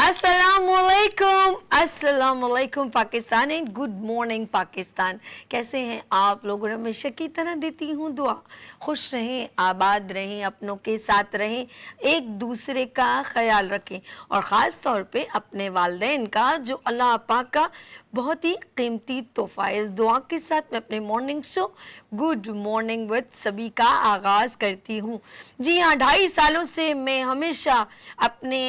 अस्सलाम वालेकुम Pakistan and good morning Pakistan. कैसे हैं आप लोग? और हमेशा की तरह देती हूँ दुआ, खुश रहें, आबाद रहें, अपनों के साथ रहें, एक दूसरे का ख्याल रखें और ख़ास तौर पे अपने वालिदैन का, जो अल्लाह पाक का बहुत ही कीमती तोहफ़ा है। इस दुआ के साथ मैं अपने morning show good morning with सभी का आगाज़ करती हूँ। जी हाँ, 2.5 सालों से मैं हमेशा अपने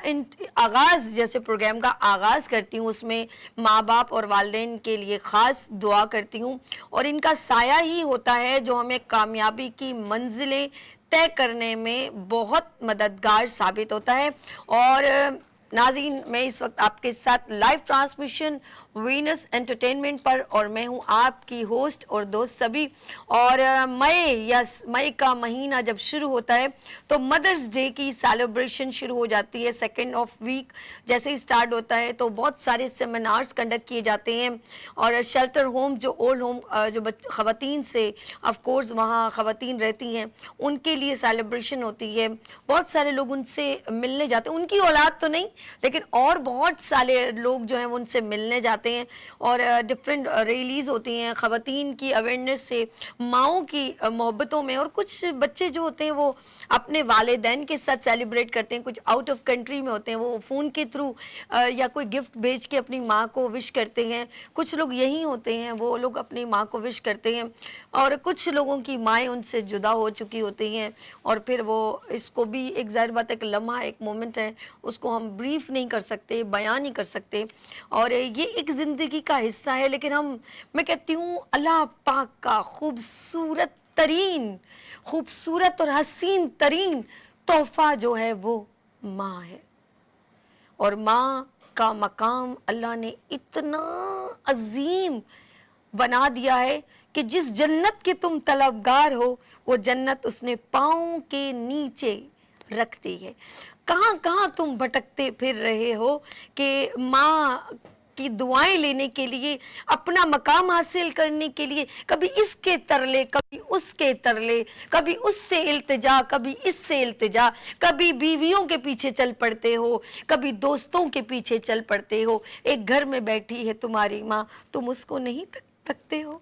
इन आगाज़ जैसे प्रोग्राम का आगाज़ करती हूँ, उसमें माँ बाप और वालिदैन के लिए ख़ास दुआ करती हूँ और इनका साया ही होता है जो हमें कामयाबी की मंजिलें तय करने में बहुत मददगार साबित होता है। और नाज़रीन, मैं इस वक्त आपके साथ लाइव ट्रांसमिशन वीनस एंटरटेनमेंट पर, और मैं हूं आपकी होस्ट और दोस्त सभी। और मई का महीना जब शुरू होता है तो मदर्स डे की सेलिब्रेशन शुरू हो जाती है। सेकेंड ऑफ वीक जैसे ही स्टार्ट होता है तो बहुत सारे सेमिनार्स कंडक्ट किए जाते हैं और शेल्टर होम, जो ओल्ड होम, जो ख़वातीन से ऑफ कोर्स वहाँ ख़वातीन रहती हैं, उनके लिए सेलिब्रेशन होती है। बहुत सारे लोग उनसे मिलने जाते हैं, उनकी औलाद तो नहीं लेकिन और बहुत सारे लोग जो हैं वो उनसे मिलने जाते हैं और डिफरेंट रैलीज़ होती हैं ख़वातीन की अवेयरनेस से, माँओं की मोहब्बतों में। और कुछ बच्चे जो होते हैं वो अपने वालिदैन के साथ सेलिब्रेट करते हैं, कुछ आउट ऑफ कंट्री में होते हैं, वो फ़ोन के थ्रू या कोई गिफ्ट भेज के अपनी माँ को विश करते हैं। कुछ लोग यहीं होते हैं, वो लोग अपनी माँ को विश करते हैं और कुछ लोगों की माएँ उनसे जुदा हो चुकी होती हैं और फिर वो, इसको भी एक ज़ाहिर बात है, एक लम्हा, एक मोमेंट है, उसको हम ब्रीफ नहीं कर सकते, बयान नहीं कर सकते और ये एक ज़िंदगी का हिस्सा है। लेकिन मैं कहती हूँ अल्लाह पाक का खूबसूरत और हसीन तरीन तोहफ़ा जो है वो माँ है। और माँ का मकाम अल्लाह ने इतना अजीम बना दिया है कि जिस जन्नत के तुम तलबगार हो वो जन्नत उसने पाँव के नीचे रख दी है। कहाँ कहाँ तुम भटकते फिर रहे हो कि माँ की दुआएं लेने के लिए, अपना मकाम हासिल करने के लिए, कभी इसके तरले, कभी उसके तरले, कभी उससे इल्तिजा, कभी इससे इल्तिजा, कभी बीवियों के पीछे चल पड़ते हो, कभी दोस्तों के पीछे चल पड़ते हो। एक घर में बैठी है तुम्हारी माँ, तुम उसको नहीं तकते हो।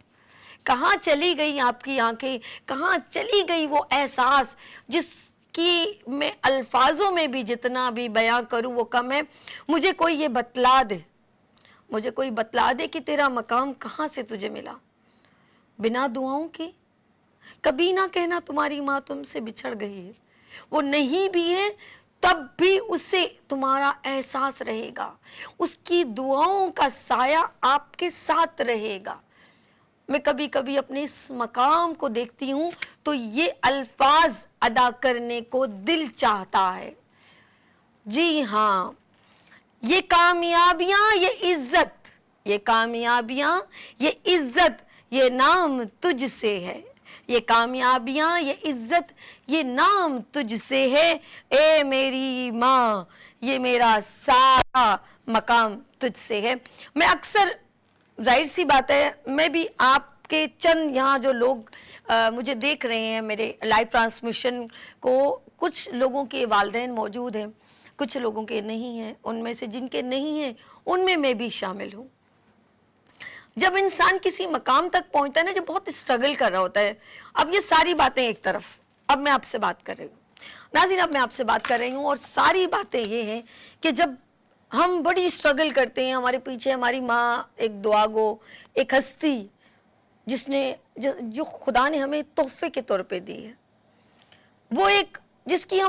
कहाँ चली गई आपकी आंखें, कहाँ चली गई वो एहसास जिसकी मैं अल्फाजों में भी जितना भी बयां करूं वो कम है। मुझे कोई ये बतला दे, मुझे कोई बतला दे कि तेरा मकाम कहाँ से तुझे मिला बिना दुआओं के। कभी ना कहना तुम्हारी माँ तुमसे बिछड़ गई है, वो नहीं भी है तब भी उससे तुम्हारा एहसास रहेगा, उसकी दुआओं का साया आपके साथ रहेगा। मैं कभी कभी अपने इस मकाम को देखती हूँ तो ये अल्फाज अदा करने को दिल चाहता है। जी हाँ, ये कामयाबियां, ये इज्जत, ये कामयाबियां, ये इज्जत, ये नाम तुझसे है। ये कामयाबियां, ये इज्जत, ये नाम तुझसे है। ए मेरी माँ, ये मेरा सारा मकाम तुझसे है। मैं अक्सर, जाहिर सी बात है, मैं भी आपके चंद यहाँ जो लोग मुझे देख रहे हैं मेरे लाइव ट्रांसमिशन को, कुछ लोगों के वालिदैन मौजूद हैं, कुछ लोगों के नहीं हैं। उनमें से जिनके नहीं हैं उनमें मैं भी शामिल हूँ। जब इंसान किसी मकाम तक पहुँचता है ना, जब बहुत स्ट्रगल कर रहा होता है, अब ये सारी बातें एक तरफ, अब मैं आपसे बात कर रही हूँ नाज़रीन, अब मैं आपसे बात कर रही हूँ और सारी बातें ये हैं कि जब हम बड़ी स्ट्रगल करते हैं, हमारे पीछे हमारी माँ एक दुआ गो, एक हस्ती जिसने जो खुदा ने हमें तोहफे के तौर पे दी है, वो एक जिसकी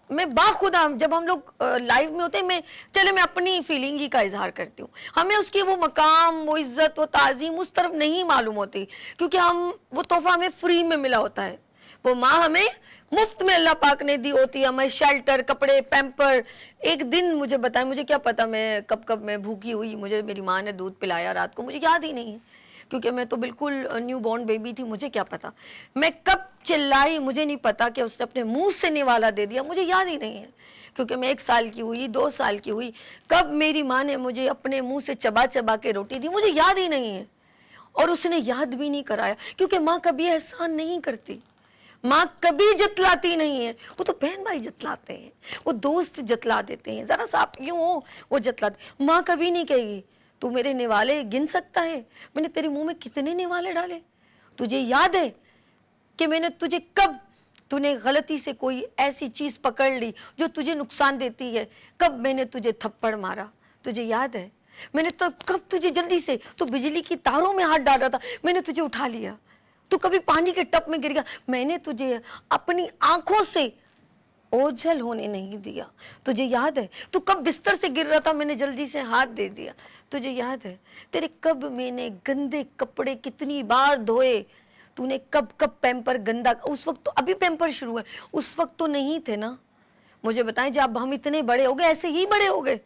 मैं बाखुदा, जब हम लोग लाइव में होते हैं, मैं अपनी फीलिंग ही का इजहार करती हूँ, हमें उसकी वो मकाम, वो इज्जत, वो ताज़ीम उस तरफ नहीं मालूम होती क्योंकि वो तोहफा हमें फ्री में मिला होता है। वो माँ हमें मुफ्त में अल्लाह पाक ने दी होती है, हमें शेल्टर, कपड़े, पैम्पर। एक दिन मुझे बताएं, मुझे क्या पता मैं कब मैं भूखी हुई, मुझे मेरी माँ ने दूध पिलाया रात को, मुझे याद ही नहीं है क्योंकि मैं तो बिल्कुल न्यू बॉर्न बेबी थी, मुझे क्या पता मैं कब चिल्लाई, मुझे नहीं पता कि उसने अपने मुंह से निवाला दे दिया, मुझे याद ही नहीं है क्योंकि मैं 1 साल की हुई, 2 साल की हुई, कब मेरी माँ ने मुझे अपने मुंह से चबा चबा के रोटी दी, मुझे याद ही नहीं है। और उसने याद भी नहीं कराया क्योंकि माँ कभी एहसान नहीं करती। ماں کبھی جتلاتی نہیں ہے، وہ تو بہن بھائی جتلاتے ہیں، وہ دوست جتلا دیتے ہیں، ذرا سا آپ یوں ہو وہ جتلاتے. ماں کبھی نہیں کہے گی تو میرے نوالے گن سکتا ہے، میں نے تیرے منہ میں کتنے نوالے ڈالے، تجھے یاد ہے کہ میں نے تجھے کب، تو نے غلطی سے کوئی ایسی چیز پکڑ لی جو تجھے نقصان دیتی ہے، کب میں نے تجھے تھپڑ مارا، تجھے یاد ہے؟ میں نے تو کب تجھے جلدی سے، تو بجلی کی تاروں میں ہاتھ ڈال رہا تھا، میں نے تجھے اٹھا لیا، تو کبھی پانی کے ٹپ میں گر گیا، میں نے تجھے اپنی آنکھوں سے اوجھل ہونے نہیں دیا، تجھے یاد ہے؟ تو کب بستر سے گر رہا تھا، میں نے جلدی سے ہاتھ دے دیا، تجھے یاد ہے؟ تیرے کب میں نے گندے کپڑے کتنی بار دھوئے، تو نے کب کب پیمپر گندا، اس وقت تو ابھی پیمپر شروع ہے، اس وقت تو نہیں تھے نا. مجھے بتائیں جب ہم اتنے بڑے ہو گئے، ایسے ہی بڑے ہو گئے،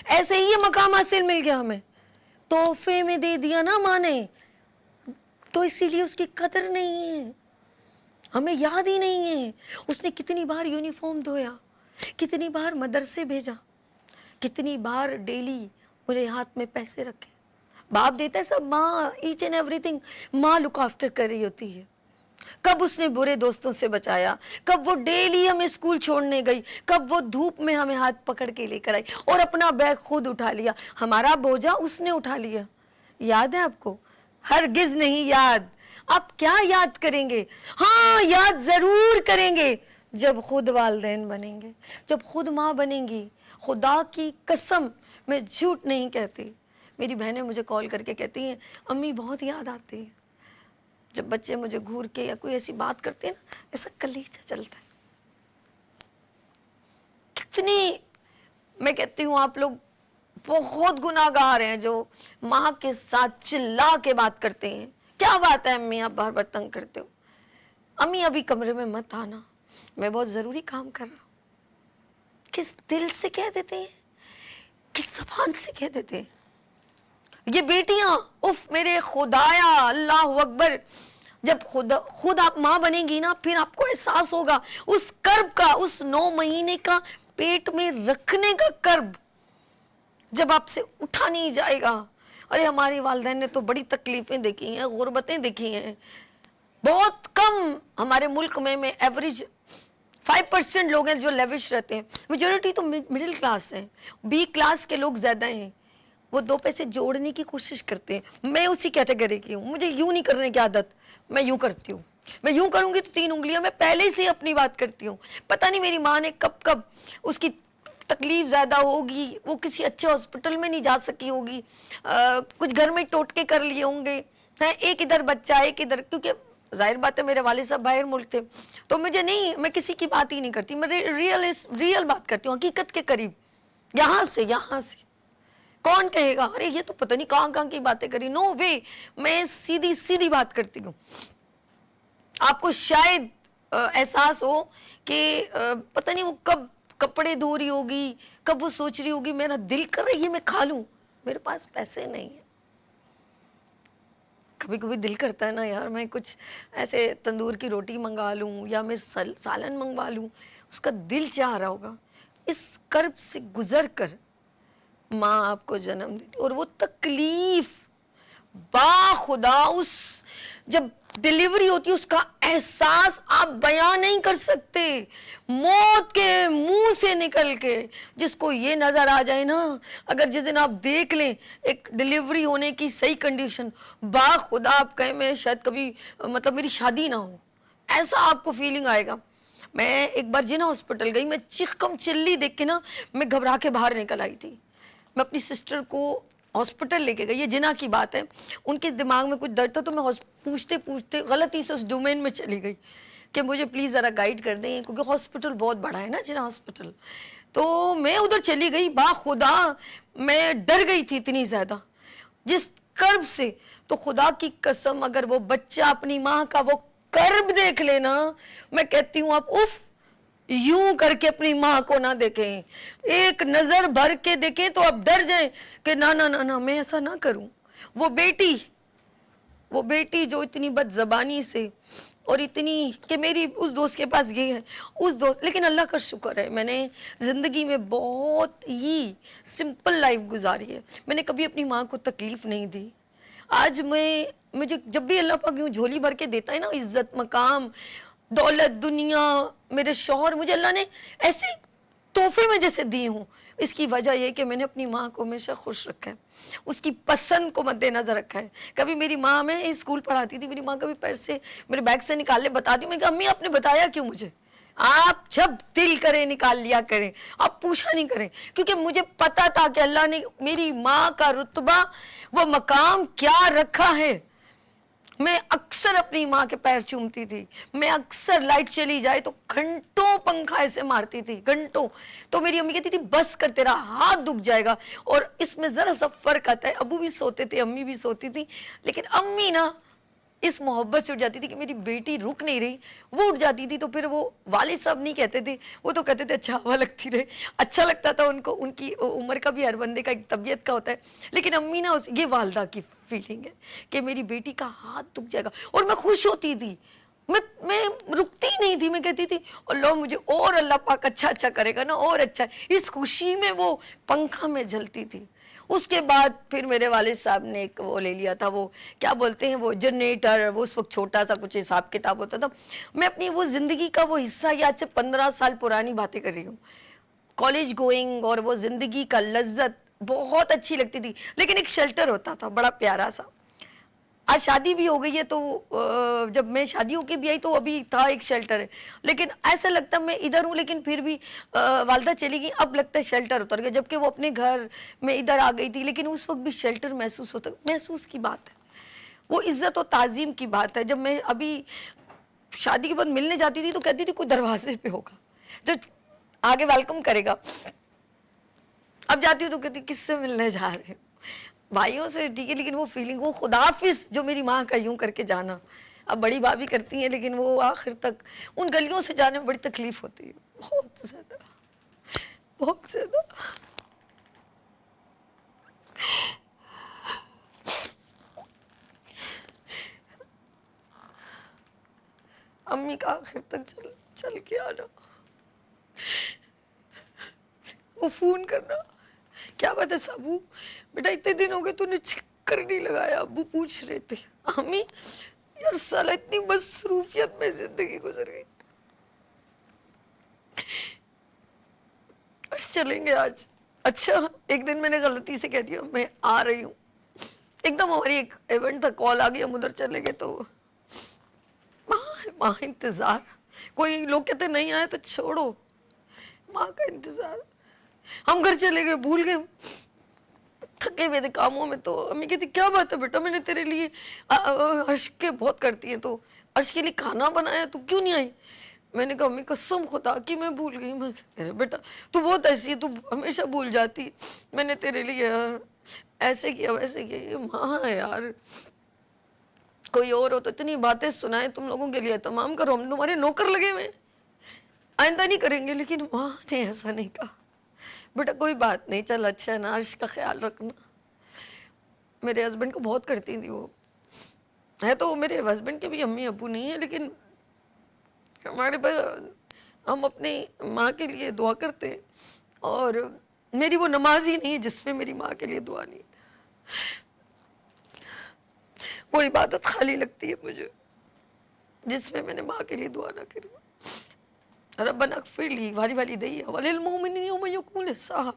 ایسے ہی یہ مقام حاصل مل گیا ہمیں، تحفے میں دے دیا نا ماں نے، تو اسی لیے اس کی قدر نہیں ہے، ہمیں یاد ہی نہیں ہے اس نے کتنی بار یونیفارم دھویا، کتنی بار مدرسے بھیجا، کتنی بار ڈیلی میرے ہاتھ میں پیسے رکھے. باپ دیتا ہے سب، ماں ایچ اینڈ ایوری تھنگ ماں لک آفٹر کر رہی ہوتی ہے. کب اس نے برے دوستوں سے بچایا، کب وہ ڈیلی ہمیں اسکول چھوڑنے گئی، کب وہ دھوپ میں ہمیں ہاتھ پکڑ کے لے کر آئی اور اپنا بیگ خود اٹھا لیا، ہمارا بوجھا اس نے اٹھا لیا. یاد ہے آپ کو؟ ہرگز نہیں یاد. آپ کیا یاد کریں گے؟ ہاں یاد ضرور کریں گے جب خود والدین بنیں گے، جب خود ماں بنیں گی. خدا کی قسم میں جھوٹ نہیں کہتی، میری بہنیں مجھے کال کر کے کہتی ہیں امی بہت یاد آتی ہے. جب بچے مجھے گھور کے یا کوئی ایسی بات کرتے ہیں نا، ایسا کلیجہ چلتا ہے. کتنی، میں کہتی ہوں آپ لوگ بہت گناہ گار ہیں جو ماں کے ساتھ چلا کے بات کرتے ہیں. کیا بات ہے امی آپ بار بار تنگ کرتے ہو، امی ابھی کمرے میں مت آنا، میں بہت ضروری کام کر رہا ہوں. کس دل سے کہہ دیتے ہیں، کس زبان سے کہہ دیتے ہیں. یہ بیٹیاں، اف میرے خدایا، اللہ اکبر، جب خود آپ ماں بنیں گی نا، پھر آپ کو احساس ہوگا اس کرب کا، اس 9 مہینے کا پیٹ میں رکھنے کا کرب جب آپ سے اٹھا نہیں جائے گا. ارے ہماری والدین نے تو بڑی تکلیفیں دیکھی ہیں، غربتیں دیکھی ہیں. بہت کم ہمارے ملک میں ایوریج 5% لوگ ہیں جو لیوش رہتے ہیں، میجورٹی تو مڈل کلاس ہیں، بی کلاس کے لوگ زیادہ ہیں. وہ 2 پیسے جوڑنے کی کوشش کرتے ہیں. میں اسی کیٹیگری کی ہوں، مجھے یوں نہیں کرنے کی عادت، میں یوں کرتی ہوں. میں یوں کروں گی تو 3 انگلیاں میں پہلے سے اپنی بات کرتی ہوں. پتہ نہیں میری ماں نے کب کب اس کی تکلیف زیادہ ہوگی، وہ کسی اچھے ہاسپٹل میں نہیں جا سکی ہوگی، کچھ گھر میں ٹوٹکے کر لیے ہوں گے، ایک ادھر بچہ ایک ادھر، کیونکہ ظاہر بات ہے میرے والد صاحب باہر ملک تھے، تو مجھے نہیں، میں کسی کی بات ہی نہیں کرتی، میں ریئل بات کرتی ہوں، حقیقت کے قریب. یہاں سے کون کہے گا ارے یہ تو پتہ نہیں کہاں کی باتیں کری، نو وے، میں سیدھی بات کرتی ہوں. آپ کو شاید احساس ہو کہ پتہ نہیں وہ کب کپڑے دھو رہی ہوگی، کب وہ سوچ رہی ہوگی میرا دل کر رہی ہے میں کھا لوں، میرے پاس پیسے نہیں ہیں. کبھی کبھی دل کرتا ہے نا یار میں کچھ ایسے تندور کی روٹی منگا لوں یا میں سالن منگوا لوں، اس کا دل چاہ رہا ہوگا. اس کرب سے گزر کر ماں آپ کو جنم دیتی، اور وہ تکلیف با خدا، اس جب ڈیلیوری ہوتی ہے اس کا احساس آپ بیان نہیں کر سکتے. موت کے منہ سے نکل کے جس کو یہ نظر آ جائے نا، اگر جس دن آپ دیکھ لیں ایک ڈیلیوری ہونے کی صحیح کنڈیشن، با خدا آپ کہیں میں شاید کبھی مطلب میری شادی نہ ہو، ایسا آپ کو فیلنگ آئے گا. میں ایک بار جنا ہاسپٹل گئی، میں چیخکم چلی دیکھ کے نا میں گھبرا کے باہر نکل آئی تھی. میں اپنی سسٹر کو ہاسپٹل لے کے گئی، یہ جنا کی بات ہے، ان کے دماغ میں کچھ درد تھا، تو میں پوچھتے غلطی سے اس ڈومین میں چلی گئی کہ مجھے پلیز ذرا گائیڈ کر دیں، کیونکہ ہاسپٹل بہت بڑا ہے نا جنا ہاسپٹل. تو میں ادھر چلی گئی، با خدا میں ڈر گئی تھی اتنی زیادہ جس کرب سے. تو خدا کی قسم اگر وہ بچہ اپنی ماں کا وہ کرب دیکھ لینا، میں کہتی ہوں آپ اف یوں کر کے اپنی ماں کو نہ دیکھیں، ایک نظر بھر کے دیکھیں تو آپ ڈر جائیں کہ نہ میں ایسا نہ کروں. وہ بیٹی جو اتنی بد زبانی سے اور اتنی کہ میری اس دوست کے پاس گئی ہے، لیکن اللہ کا شکر ہے میں نے زندگی میں بہت ہی سمپل لائف گزاری ہے، میں نے کبھی اپنی ماں کو تکلیف نہیں دی. آج مجھے جب بھی اللہ پاک یوں جھولی بھر کے دیتا ہے نا عزت مقام، दौलत, दुनिया, मेरे शौहर, मुझे अल्लाह ने ऐसे तोहफे में जैसे दिए हूँ। इसकी वजह ये कि मैंने अपनी माँ को हमेशा खुश रखा है, उसकी पसंद को मद्देनजर रखा है। कभी मेरी माँ, मैं स्कूल पढ़ाती थी, मेरी माँ कभी पर्स से मेरे बैग से निकाल ले बताती, मैंने कहा अम्मी आपने बताया क्यों मुझे, आप जब दिल करे निकाल लिया करें, आप पूछा नहीं करें, क्योंकि मुझे पता था कि अल्लाह ने मेरी माँ का रुतबा, वो मकाम क्या रखा है। मैं अक्सर अपनी माँ के पैर चूमती थी, मैं अक्सर लाइट चली जाए तो घंटों पंखा ऐसे मारती थी, घंटों। तो मेरी अम्मी कहती थी बस कर, तेरा हाथ दुख जाएगा। और इसमें जरा सा फर्क आता है, अबू भी सोते थे, अम्मी भी सोती थी, लेकिन अम्मी ना इस मोहब्बत से उठ जाती थी कि मेरी बेटी रुक नहीं रही, वो उठ जाती थी। तो फिर वो वालिद साहब नहीं कहते थे, वो तो कहते थे अच्छा हवा लगती रहे, अच्छा लगता था उनको। उनकी उम्र का भी हर बंदे का एक तबीयत का होता है, लेकिन अम्मी ना ये वालदा की फीलिंग है कि मेरी बेटी का हाथ दुख जाएगा। और मैं खुश होती थी, मैं रुकती ही नहीं थी, मैं कहती थी अल्लाह मुझे और अल्लाह पाक अच्छा अच्छा करेगा ना, और अच्छा। इस खुशी में वो पंखा में जलती थी। उसके बाद फिर मेरे वालिद साहब ने एक वो ले लिया था, वो क्या बोलते हैं वो जनरेटर, वो उस वक्त छोटा सा कुछ हिसाब किताब होता था। मैं अपनी वो जिंदगी का वो हिस्सा, ये आज से 15 साल पुरानी बातें कर रही हूँ, कॉलेज गोइंग, और वो जिंदगी का लज्जत बहुत अच्छी लगती थी। लेकिन एक शेल्टर होता था बड़ा प्यारा सा। आज शादी भी हो गई है, तो जब मैं शादी होके भी आई तो अभी था एक शेल्टर है, लेकिन ऐसा लगता मैं इधर हूँ, लेकिन फिर भी वालदा चली गई, अब लगता है शेल्टर उतर गया, जबकि वो अपने घर में इधर आ गई थी, लेकिन उस वक्त भी शेल्टर महसूस होता, महसूस की बात है, वो इज्जत और ताजीम की बात है। जब मैं अभी शादी के बाद मिलने जाती थी तो कहती थी कोई दरवाजे पे होगा जो आगे वेलकम करेगा। अब जाती हूँ तो कहती किससे मिलने जा रहे हो, भाइयों से, ठीक है, लेकिन वो फीलिंग, वो खुदाफिज जो मेरी माँ का यूं करके जाना, अब बड़ी भाभी करती हैं, लेकिन वो आखिर तक उन गलियों से जाने में बड़ी तकलीफ होती है, बहुत ज्यादा, बहुत ज्यादा। अम्मी का आखिर तक चल चल के आना, वो फोन करना, क्या बात है साबू बेटा इतने दिन हो गए तूने चक्कर नहीं लगाया, अब्बू पूछ रहे थे। अम्मी यार साला इतनी मसरूफियत में जिंदगी गुजर गई, बस चलेंगे आज। अच्छा एक दिन मैंने गलती से कह दिया मैं आ रही हूँ, एकदम हमारी एक इवेंट था, कॉल आ गई, हम उधर चले गए। तो माँ इंतजार, कोई लोग कहते नहीं आए तो छोड़ो, माँ का इंतजार। हम घर चले गए, भूल गए, थके हुए थे कामों में। तो अम्मी कहती क्या बात है बेटा, मैंने तेरे लिए अर्श के बहुत करती है, तो अर्श के लिए खाना बनाया, तू क्यों नहीं आई। मैंने कहा अम्मी कसम खुदा कि मैं भूल गई। मैं अरे बेटा तू बहुत ऐसी है, तू हमेशा भूल जाती, मैंने तेरे लिए ऐसे किया वैसे किया। ये माँ है यार, कोई और हो तो इतनी बातें सुनाए तुम लोगों के लिए, तमाम करो, हम तुम्हारे नौकर लगे हुए, आइंदा नहीं करेंगे। लेकिन माँ ने ऐसा नहीं कहा, बेटा कोई बात नहीं, चल अच्छा है ना, अर्श का ख्याल रखना। मेरे हस्बैंड को बहुत करती थी वो, है तो मेरे हस्बैंड के भी अम्मी अबू नहीं है, लेकिन हमारे पास हम अपनी माँ के लिए दुआ करते हैं। और मेरी वो नमाज ही नहीं है जिसमें मेरी माँ के लिए दुआ नहीं, वो इबादत खाली लगती है मुझे जिसमें मैंने माँ के लिए दुआ ना करी। रब्बना अग़फ़िर ली वाली वाली दैया वलिल मोमिनीन यौम यक़ूमुल हिसाब।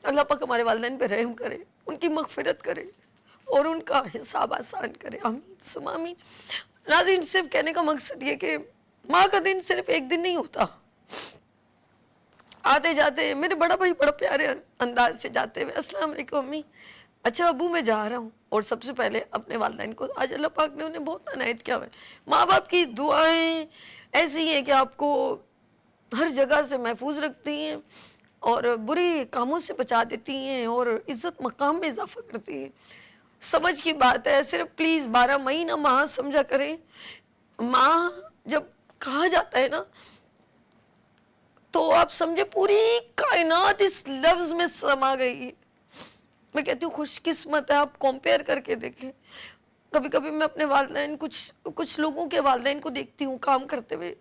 अल्लाह पाक हमारे वालिदैन पे रहम करे, उनकी मग़फ़िरत करे और उनका हिसाब आसान करे, आमीन सुम्मा आमीन। नाज़रीन सिर्फ कहने का मकसद ये कि माँ का दिन सिर्फ एक दिन नहीं होता। आते जाते मेरे बड़ा भाई बड़ा प्यारे अंदाज से जाते हुए अस्सलाम वालेकुम अम्मी, अच्छा अबू मैं जा रहा हूँ। और सबसे पहले अपने वालिदैन को, आज अल्लाह पाक ने उन्हें बहुत अनायत किया है, माँ बाप की दुआएं ऐसी हैं कि आपको हर जगह से महफूज रखती हैं और बुरे कामों से बचा देती हैं और इज़्ज़त मकाम में इजाफा करती हैं। समझ की बात है, सिर्फ प्लीज़ 12 महीना माँ समझा करें। माँ जब कहा जाता है ना, तो आप समझे पूरी कायनात इस लफ्ज में समा गई है। मैं कहती हूँ खुशकिस्मत है, आप कंपेयर करके देखें। कभी कभी मैं अपने वालिदैन, कुछ लोगों के वालिदैन को देखती हूँ काम करते हुए,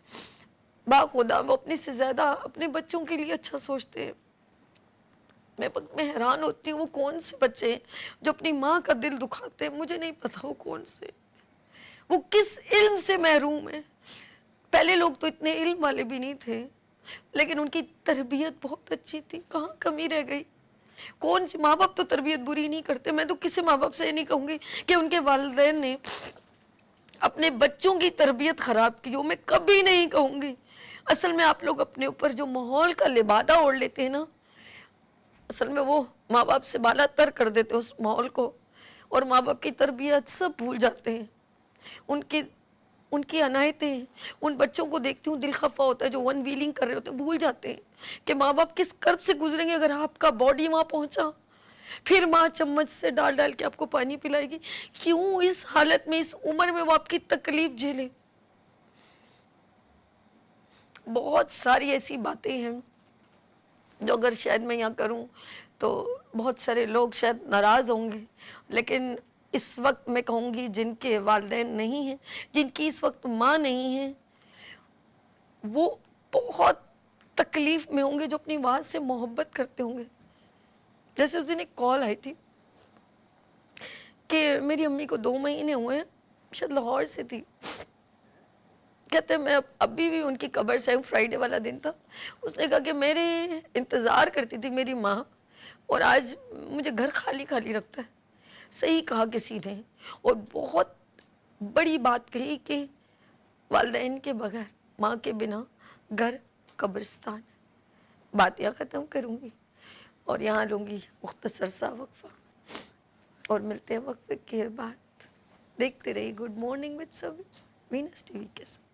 बाखुदा वो अपने से ज्यादा अपने बच्चों के लिए अच्छा सोचते हैं। मैं हैरान होती हूँ वो कौन से बच्चे हैं जो अपनी माँ का दिल दुखाते हैं, मुझे नहीं पता वो कौन से। وہ کس علم سے محروم ہے. پہلے لوگ تو اتنے علم والے بھی نہیں تھے لیکن ان کی تربیت بہت اچھی تھی. کہاں کمی رہ گئی؟ کون سی ماں باپ تو تربیت بری نہیں کرتے. میں تو کسی ماں باپ سے یہ نہیں کہوں گی کہ ان کے والدین نے اپنے بچوں کی تربیت خراب کی ہو، میں کبھی نہیں کہوں گی. اصل میں آپ لوگ اپنے اوپر جو ماحول کا لبادہ اوڑھ لیتے ہیں نا، اصل میں وہ ماں باپ سے بالا تر کر دیتے ہیں اس ماحول کو، اور ماں باپ کی تربیت سب بھول جاتے ہیں. ان کی عنایتیں، ان بچوں کو دیکھتی ہوں دل خفا ہوتا ہے جو ون ویلنگ کر رہے ہوتے ہیں. بھول جاتے ہیں کہ ماں باپ کس کرب سے گزریں گے اگر آپ کا باڈی وہاں پہنچا. پھر ماں چمچ سے ڈال ڈال کے آپ کو پانی پلائے گی. کیوں اس حالت میں، اس عمر میں وہ آپ کی تکلیف جھیلے؟ بہت ساری ایسی باتیں ہیں جو اگر شاید میں یہاں کروں تو بہت سارے لوگ شاید ناراض ہوں گے، لیکن اس وقت میں کہوں گی جن کے والدین نہیں ہیں، جن کی اس وقت ماں نہیں ہے، وہ بہت تکلیف میں ہوں گے، جو اپنی ماں سے محبت کرتے ہوں گے. جیسے اس دن ایک کال آئی تھی کہ میری امی کو 2 مہینے ہوئے ہیں، شاید لاہور سے تھی. کہتے ہیں میں ابھی بھی ان کی قبر سے ہوں. فرائیڈے والا دن تھا. اس نے کہا کہ میرے انتظار کرتی تھی میری ماں، اور آج مجھے گھر خالی خالی رکھتا ہے. صحیح کہا کسی نے، اور بہت بڑی بات کہی کہ والدین کے بغیر، ماں کے بنا گھر قبرستان. بات یہاں ختم کروں گی اور یہاں لوں گی مختصر سا وقفہ، اور ملتے ہیں وقفے کے بعد. دیکھتے رہیے گڈ مارننگ وتھ سبھی، وینس ٹی وی کے ساتھ.